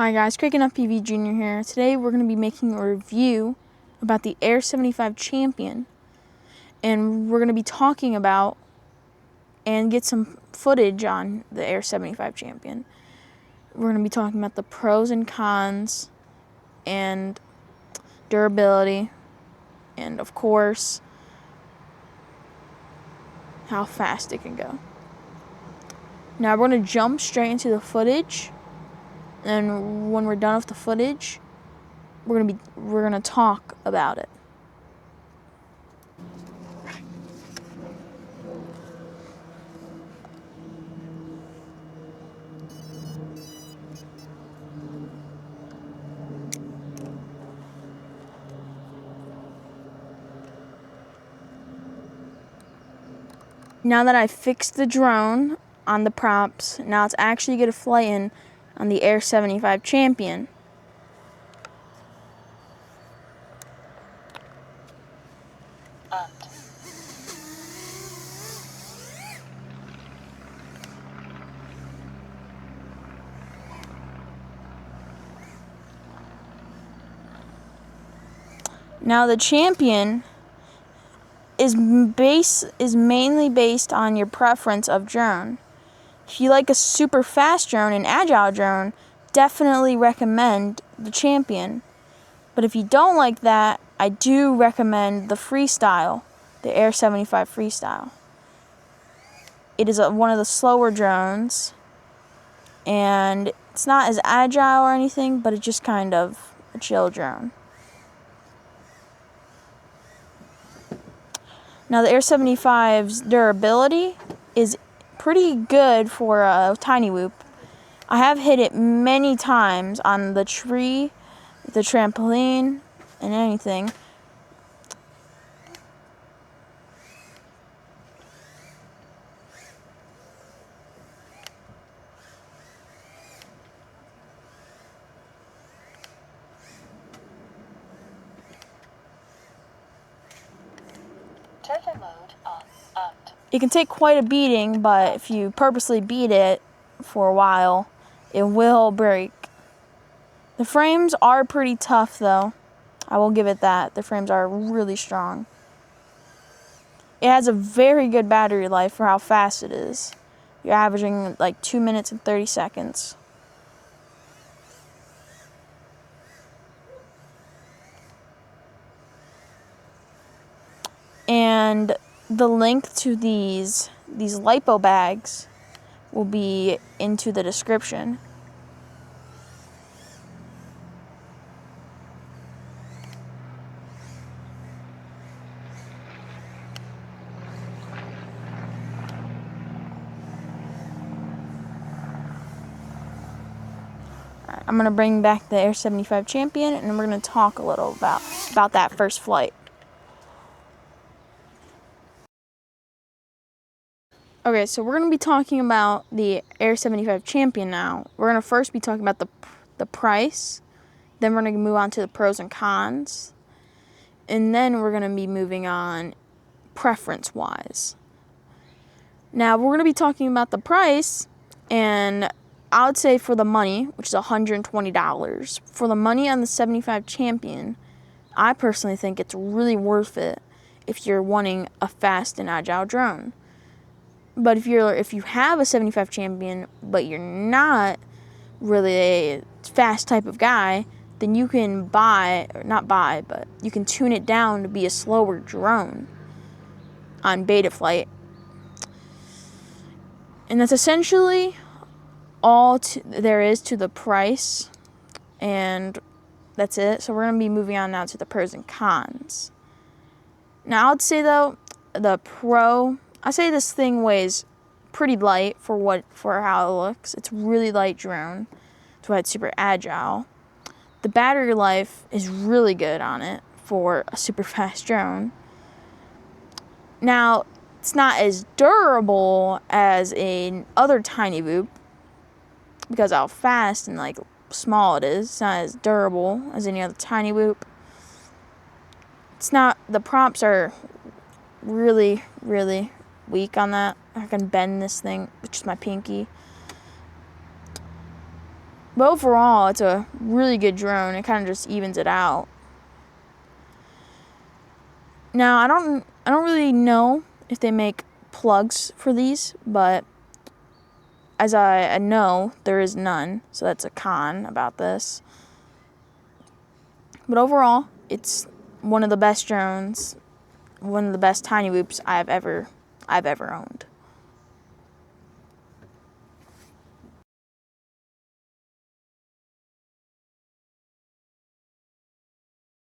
Hi guys, Craig and FPV Jr. here. Today we're going to be making a review about the Air 75 Champion. And we're going to be talking about and get some footage on the Air 75 Champion. We're going to be talking about the pros and cons and durability and of course how fast it can go. Now we're going to jump straight into the footage, and when we're done with the footage, we're gonna talk about it. Now that I've fixed the drone on the props, now it's actually going to fly in on the Air 75 Champion. Now the Champion is mainly based on your preference of drone. If you like a super fast drone, an agile drone, definitely recommend the Champion. But if you don't like that, I do recommend the Freestyle, the Air 75 Freestyle. It is one of the slower drones, and it's not as agile or anything, but it's just kind of a chill drone. Now the Air 75's durability is pretty good for a tiny whoop. I have hit it many times on the tree, the trampoline, and anything. Turtle mode on. It can take quite a beating, but if you purposely beat it for a while, it will break. The frames are pretty tough though. I will give it that. The frames are really strong. It has a very good battery life for how fast it is. You're averaging like 2 minutes and 30 seconds. And the link to these LiPo bags will be into the description. I'm going to bring back the Air 75 Champion, and we're going to talk a little about that first flight. Okay, so we're going to be talking about the Air 75 Champion now. We're going to first be talking about the price, then we're going to move on to the pros and cons, and then we're going to be moving on preference-wise. Now, we're going to be talking about the price, and I would say for the money, which is $120, for the money on the 75 Champion, I personally think it's really worth it if you're wanting a fast and agile drone. But if you have a 75 Champion, but you're not really a fast type of guy, then you can but you can tune it down to be a slower drone on Betaflight. And that's essentially all there is to the price, and that's it. So we're going to be moving on now to the pros and cons. Now, I would say though, I say this thing weighs pretty light for how it looks. It's really light drone. That's why it's super agile. The battery life is really good on it for a super fast drone. Now, it's not as durable as other tiny whoop because of how fast and like small it is. It's not as durable as any other tiny whoop. The props are really, really weak on that. I can bend this thing, which is my pinky. But overall, it's a really good drone. It kind of just evens it out. Now, I don't really know if they make plugs for these, but as I know, there is none, so that's a con about this. But overall, it's one of the best drones, one of the best tiny whoops I've ever owned.